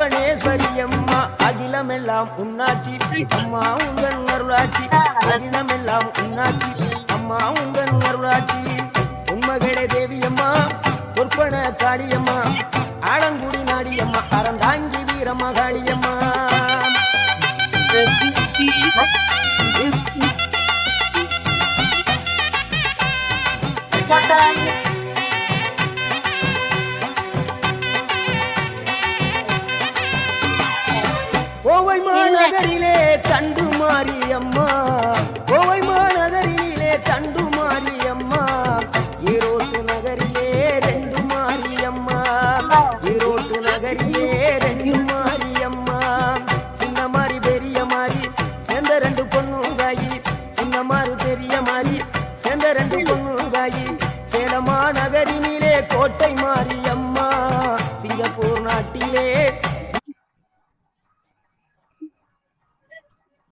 புவனேஸ்வரி அம்மா அகிலமெல்லாம் உன்னாட்சி அம்மா உங்கள் அருளாட்சி அகிலமெல்லாம் உன்னாட்சி அம்மா உங்கள் அருளாட்சி உண்மகளே தேவியம்மா பொற்பன காளியம்மா ஆலங்குடி நாடியம்மா அறந்தாங்கி வீரம்மா காளியம்மா கோவை மாநகரிலே தண்டு மாரியம்மா கோவை